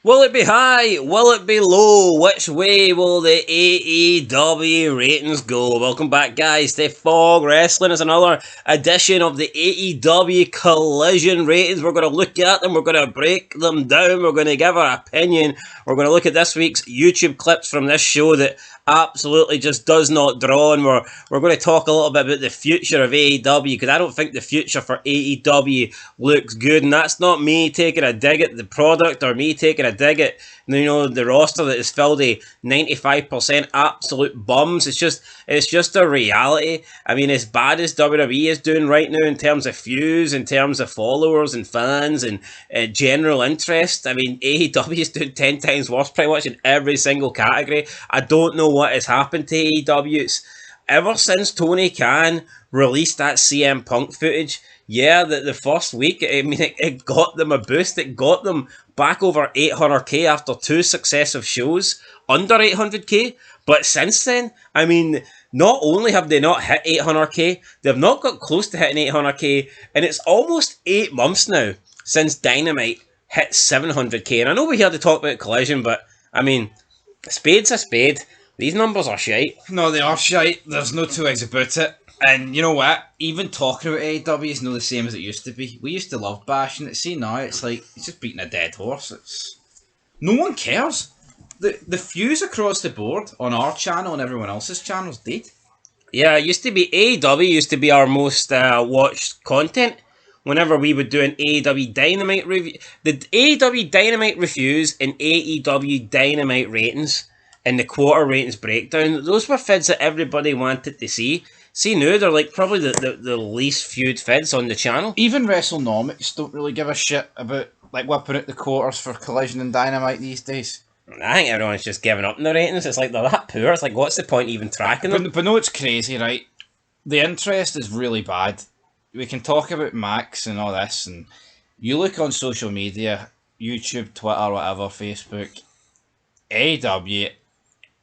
Will it be high? Will it be low? Which way will the AEW ratings go? Welcome back, guys, to Fog Wrestling. It's another edition of the AEW Collision ratings. We're going to look at them. We're going to break them down. We're going to give our opinion. We're going to look at this week's YouTube clips from this show that absolutely just does not draw, and we're going to talk a little bit about the future of AEW, because I don't think the future for AEW looks good, and that's not me taking a dig at the product or me taking a dig at the roster that is filled with 95% absolute bums. It's just a reality. I mean, as bad as WWE is doing right now in terms of views, in terms of followers and fans and general interest, I mean, AEW is doing 10 times worse pretty much in every single category. I don't know what has happened to AEW. It's ever since Tony Khan released that CM Punk footage. Yeah, the first week, I mean, it got them a boost. It got them back over 800k after two successive shows under 800k. But since then, I mean, not only have they not hit 800k, they've not got close to hitting 800k, and it's almost 8 months now since Dynamite hit 700k. And I know we're here to talk about Collision, but I mean, a spade's a spade. These numbers are shite. No, they are shite. There's no two ways about it. And you know what? Even talking about AEW is not the same as it used to be. We used to love bashing it. See now, it's like it's just beating a dead horse. No one cares. The views across the board on our channel and everyone else's channels dead. Yeah, it used to be AEW used to be our most watched content. Whenever we would do an AEW Dynamite review, the AEW Dynamite reviews and AEW Dynamite ratings and the quarter ratings breakdown, those were vids that everybody wanted to see. See now, they're like probably the least viewed vids on the channel. Even WrestleNomics don't really give a shit about like whipping out the quarters for Collision and Dynamite these days. I think everyone's just giving up on the ratings. It's like they're that poor. It's like, what's the point even tracking them? But no, it's crazy, right? The interest is really bad. We can talk about Max and all this, and you look on social media, YouTube, Twitter, whatever, Facebook, AEW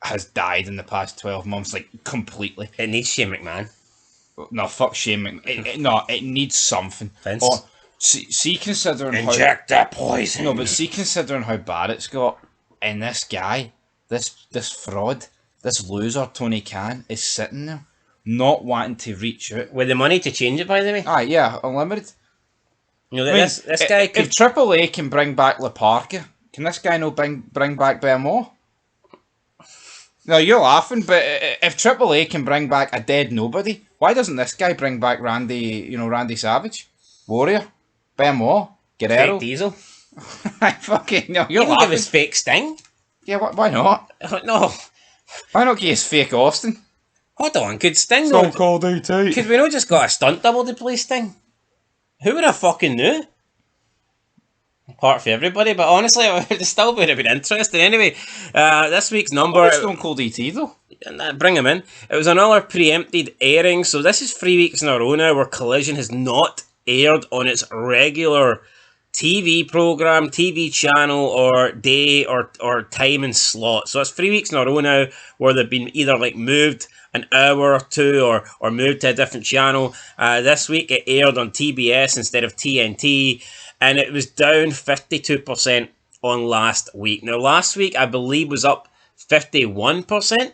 has died in the past 12 months, like, completely. It needs Shane McMahon. No, fuck Shane McMahon. It needs something. Vince? Or, see considering Inject that poison. No, but see considering how bad it's got, and this guy, this fraud, this loser, Tony Khan, is sitting there, not wanting to reach out. With the money to change it, by the way. Ah, yeah, unlimited. You know, this guy could... If Triple A can bring back La Parka, can this guy bring back Benoit? No, you're laughing, but if Triple A can bring back a dead nobody, why doesn't this guy bring back Randy Savage, Warrior, Benoit, Guerrero? Fake Diesel. I fucking no, you're Even laughing. give us fake Sting. Yeah, why not? No. Why not give us fake Austin? Hold on, could Sting... Stone Cold DT. Could we not just got a stunt double to play Sting? Who would have fucking knew? Apart from everybody, but honestly, it still would have been interesting. Anyway, this week's number... Stone Cold DT though. Bring him in. It was another preempted airing, so this is 3 weeks in a row now where Collision has not aired on its regular TV program, TV channel, or day or time and slot. So it's 3 weeks in a row now where they've been either like moved an hour or two or moved to a different channel. This week it aired on TBS instead of TNT, and it was down 52% on last week. Now last week I believe was up 51%,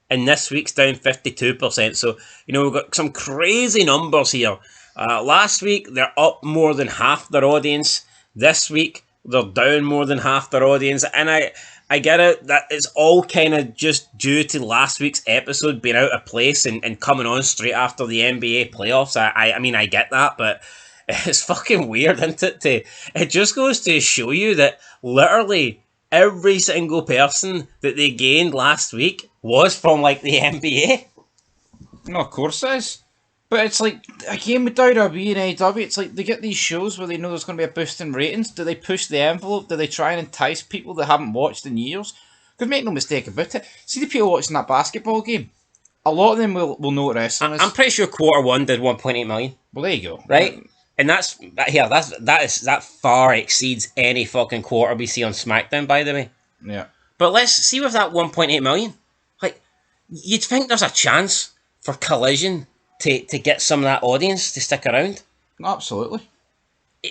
and this week's down 52%. So, we've got some crazy numbers here. Last week, they're up more than half their audience. This week, they're down more than half their audience. And I get it, that it's all kind of just due to last week's episode being out of place and coming on straight after the NBA playoffs. I mean, I get that, but it's fucking weird, isn't it? It just goes to show you that literally every single person that they gained last week was from, like, the NBA. No, of course it is. But it's like, again with WWE and AEW, it's like they get these shows where they know there's going to be a boost in ratings. Do they push the envelope? Do they try and entice people that haven't watched in years? Because make no mistake about it, see the people watching that basketball game? A lot of them will know what wrestling is. I'm pretty sure quarter one did 1.8 million. Well, there you go. Right? And that far exceeds any fucking quarter we see on SmackDown, by the way. Yeah. But let's see with that 1.8 million. Like, you'd think there's a chance for Collision to get some of that audience to stick around. Absolutely.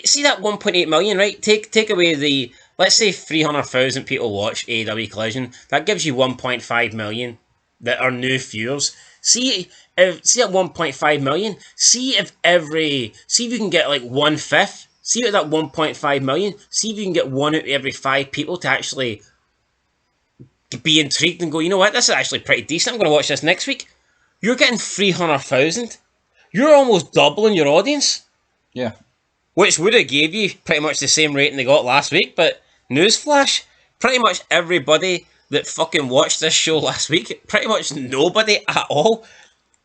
See that 1.8 million, right? Take away the let's say 300,000 people watch AEW Collision. That gives you 1.5 million that are new viewers. See at 1.5 million. See if you can get like 1/5. See out of that 1.5 million. See if you can get 1 out of every 5 people to actually be intrigued and go, you know what, this is actually pretty decent. I'm going to watch this next week. You're getting 300,000. You're almost doubling your audience. Yeah. Which would have gave you pretty much the same rating they got last week, but newsflash, pretty much everybody that fucking watched this show last week, pretty much nobody at all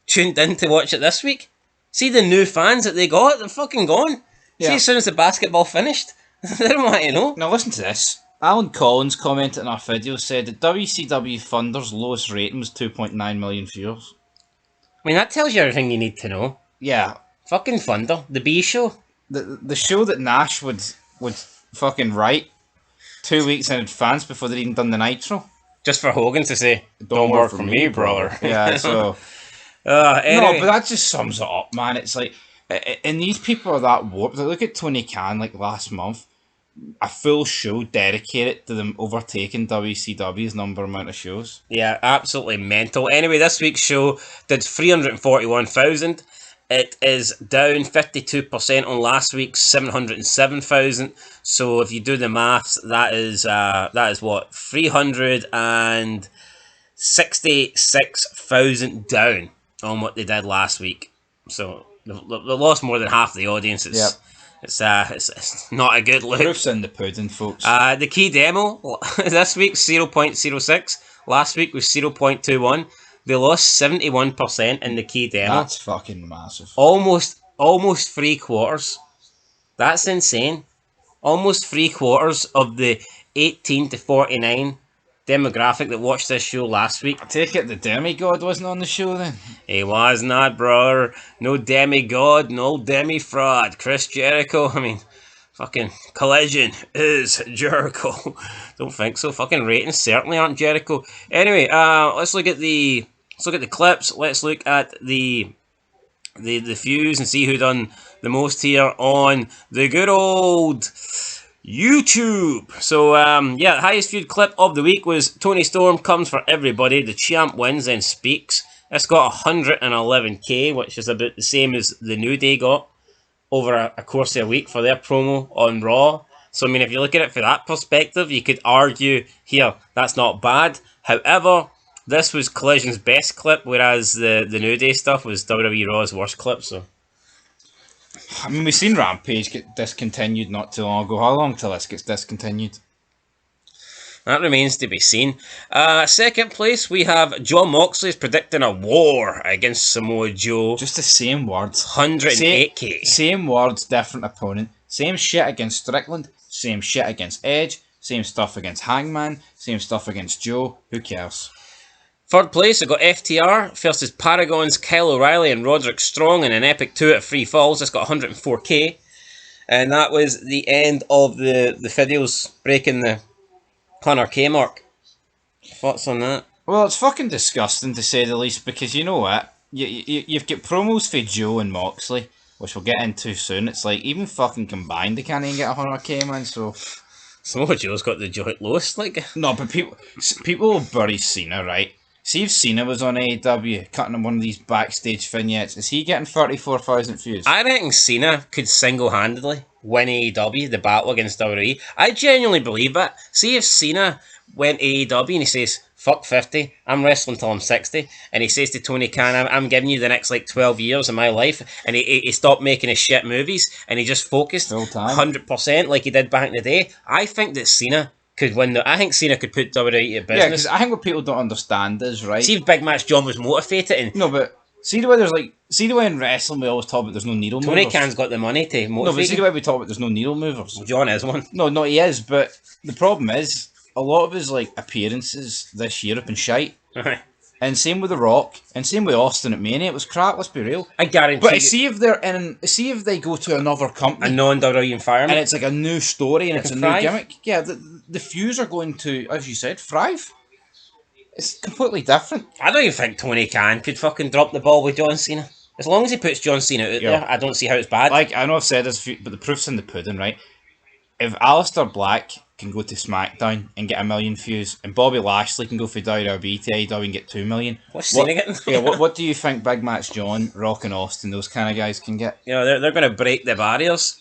tuned in to watch it this week. See the new fans that they got, they're fucking gone. Yeah. See, as soon as the basketball finished, they don't want to know. Now listen to this. Alan Collins commented in our video, said that WCW Thunder's lowest rating was 2.9 million viewers. I mean, that tells you everything you need to know. Yeah. Fucking Thunder, the B show. The show that Nash would fucking write 2 weeks in advance before they'd even done the Nitro. Just for Hogan to say, don't work for me, brother. Yeah, so... anyway. No, but that just sums it up, man. It's like... And these people are that warped. Like, look at Tony Khan, like, last month. A full show dedicated to them overtaking WCW's number amount of shows. Yeah, absolutely mental. Anyway, this week's show did 341,000. It is down 52% on last week's 707,000. So if you do the maths, that is what, 366,000 down on what they did last week. So they lost more than half the audience. It's not a good look. Proof's in the pudding, folks. The key demo this week's 0.06. Last week was 0.21. They lost 71% in the key demo. That's fucking massive. Almost 3/4. That's insane. Almost 3/4 of the 18 to 49 demographic that watched this show last week. I take it the demigod wasn't on the show then? He was not, brother. No demigod, no demi-fraud. Chris Jericho, I mean, fucking Collision is Jericho. Don't think so. Fucking ratings certainly aren't Jericho. Anyway, let's look at the clips. Let's look at the views and see who done the most here on the good old YouTube. So the highest viewed clip of the week was Tony Storm comes for everybody. The champ wins and speaks. It's got 111k, which is about the same as the New Day got over a course of a week for their promo on Raw. So I mean, if you look at it from that perspective, you could argue here that's not bad. However, this was Collision's best clip, whereas the New Day stuff was WWE Raw's worst clip. So I mean, we've seen Rampage get discontinued not too long ago. How long till this gets discontinued? That remains to be seen. Second place, we have John Moxley's predicting a war against Samoa Joe. Just the same words. 108k. Same words, different opponent. Same shit against Strickland. Same shit against Edge. Same stuff against Hangman. Same stuff against Joe. Who cares? Third place, I got FTR versus Paragons, Kyle O'Reilly and Roderick Strong in an epic 2 out of 3 falls. It's got 104k. And that was the end of the videos breaking the 100k mark. Thoughts on that? Well, it's fucking disgusting to say the least, because you know what? You've got promos for Joe and Moxley, which we'll get into soon. It's like, even fucking combined, they can't even get 100k, man, so... Samoa Joe's got the joint lowest, like... No, but people will bury Cena, right? See if Cena was on AEW, cutting on one of these backstage vignettes. Is he getting 34,000 views? I reckon Cena could single-handedly win AEW, the battle against WWE. I genuinely believe that. See if Cena went AEW and he says, fuck 50, I'm wrestling till I'm 60, and he says to Tony Khan, I'm giving you the next 12 years of my life, and he stopped making his shit movies, and he just focused 100% like he did back in the day. I think that Cena could win. I think Cena could put WWE to business. Yeah, because I think what people don't understand is, right... See if Big Match John was motivated. And no, but see the way in wrestling we always talk about there's no needle movers. Tony Khan's got the money to motivate. No, but see the way we talk about there's no needle movers. John is one. No, he is, but the problem is, a lot of his appearances this year have been shite. And same with The Rock, and same with Austin at Mania. It was crap, let's be real. I guarantee. But see if they go to another company, a non-WWE environment, and it's like a new story and it's a new gimmick. Yeah, the views are going to, as you said, thrive. It's completely different. I don't even think Tony Khan could fucking drop the ball with John Cena. As long as he puts John Cena out there, I don't see how it's bad. Like, I know I've said this, but the proof's in the pudding, right? If Aleister Black can go to SmackDown and get 1 million views, and Bobby Lashley can go for WWE to AEW and get 2 million. What's Cena getting? What do you think Big Match John, Rock and Austin, those kind of guys can get? You know, they're going to break the barriers.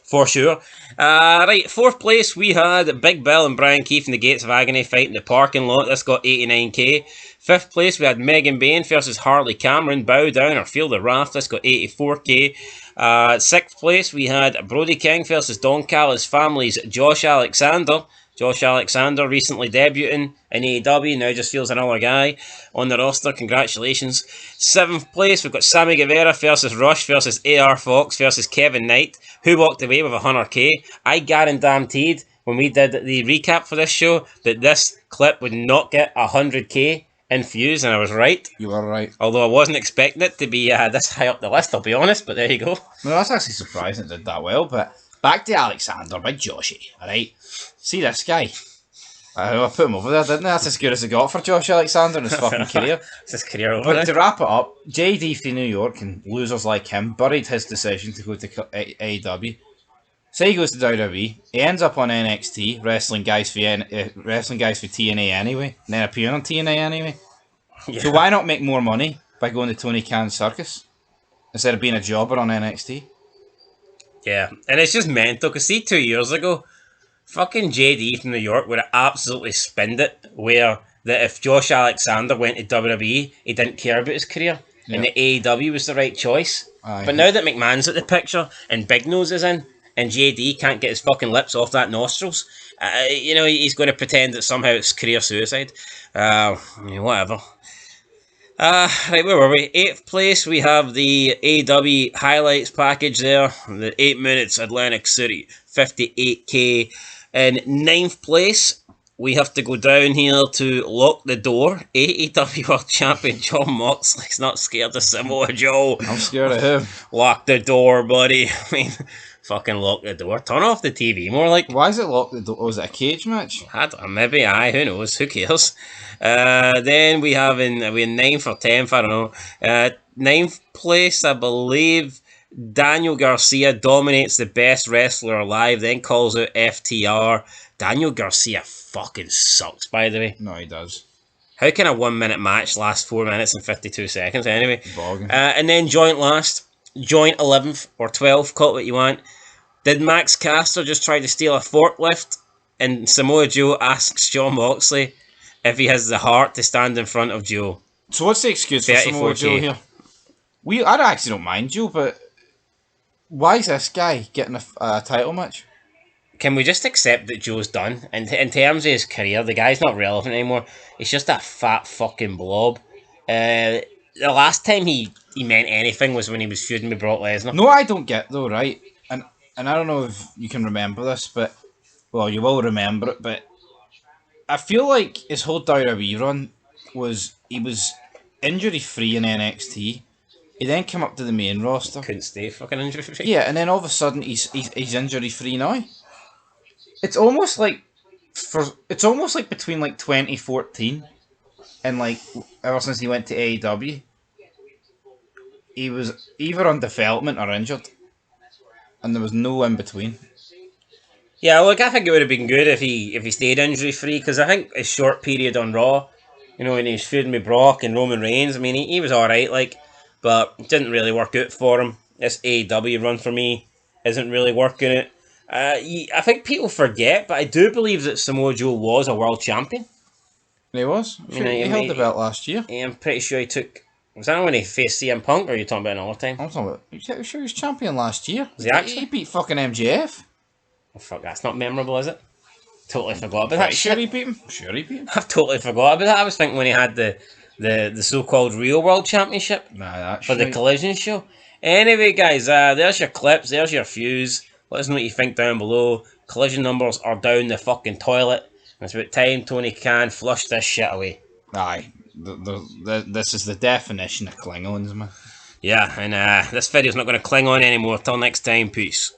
For sure. Right, fourth place, we had Big Bill and Brian Keefe in the Gates of Agony fighting the parking lot. This got 89k. Fifth place, we had Megan Bain versus Harley Cameron. Bow Down or Feel the Wrath. This got 84k. Sixth place, we had Brody King versus Don Callis' family's Josh Alexander. Josh Alexander recently debuting in AEW, now just feels another guy on the roster. Congratulations. Seventh place, we've got Sammy Guevara versus Rush versus AR Fox versus Kevin Knight, who walked away with 100k. I guaranteed when we did the recap for this show that this clip would not get 100k in views, and I was right. You were right. Although I wasn't expecting it to be this high up the list, I'll be honest, but there you go. No, that's actually surprising it did that well, but back to Alexander, big Joshy, alright? See this guy? I put him over there, didn't I? That's as good as it got for Josh Alexander in his fucking career. It's his career over. But to wrap it up, JD from New York and losers like him buried his decision to go to AEW. Say he goes to WWE, he ends up on NXT, wrestling guys for TNA anyway, and then appearing on TNA anyway. Yeah. So why not make more money by going to Tony Khan's circus instead of being a jobber on NXT? Yeah, and it's just mental, because see, 2 years ago, fucking JD from New York would have absolutely spinned it, where that if Josh Alexander went to WWE, he didn't care about his career, and the AEW was the right choice. But now that McMahon's at the picture, and Big Nose is in, and JD can't get his fucking lips off that nostrils, you know, he's going to pretend that somehow it's career suicide. Whatever. Right, where were we? 8th place, we have the AEW highlights package there. The 8 minutes, Atlantic City, 58k. In 9th place, we have to go down here to Lock the Door. AEW World Champion Jon Moxley's not scared of Samoa Joe. I'm scared of him. Lock the door, buddy. I mean, fucking lock the door. Turn off the TV more like. Why is it lock the door? Was it a cage match? I don't know, maybe. Who knows? Who cares? Then we have in 9th or 10th, I don't know. 9th place, I believe, Daniel Garcia dominates the best wrestler alive, then calls out FTR. Daniel Garcia fucking sucks, by the way. No, he does. How can a 1 minute match last 4 minutes and 52 seconds anyway? Bogging. And then joint last. Joint 11th or 12th, call it what you want. Did Max Caster just try to steal a forklift? And Samoa Joe asks Jon Moxley if he has the heart to stand in front of Joe. So what's the excuse for Samoa Joe here? I actually don't mind Joe, but why is this guy getting a title match? Can we just accept that Joe's done? And in terms of his career, the guy's not relevant anymore. He's just a fat fucking blob. The last time he meant anything was when he was feuding with Brock Lesnar. No, I don't get though, right? And I don't know if you can remember this, but well, you will remember it. But I feel like his whole WWE run was he was injury free in NXT. He then came up to the main roster. Couldn't stay fucking injury free. Yeah, and then all of a sudden he's injury free now. It's almost like between like 2014 and like ever since he went to AEW, he was either on development or injured, and there was no in between. Yeah, look, I think it would have been good if he stayed injury free, because I think his short period on Raw, you know, when he was feuding with Brock and Roman Reigns, I mean, he was all right, like, but it didn't really work out for him. This AEW run for me isn't really working out. I think people forget, but I do believe that Samoa Joe was a world champion. He was. He held the belt last year. I'm pretty sure he took. Was that when he faced CM Punk, or are you talking about another time? I'm talking about. I'm sure he was champion last year. Was he actually? He beat fucking MJF. Oh, fuck, that's not memorable, is it? Totally forgot about that. Sure he beat him. Sure he beat him. I've totally forgot about that. I was thinking when he had the so-called real world championship for the Collision show. Anyway, guys, there's your clips. There's your views. Let us know what you think down below. Collision numbers are down the fucking toilet. And it's about time Tony Khan flushed this shit away. Aye. This is the definition of Klingons, man. Yeah, and this video's not going to cling on anymore. Till next time, peace.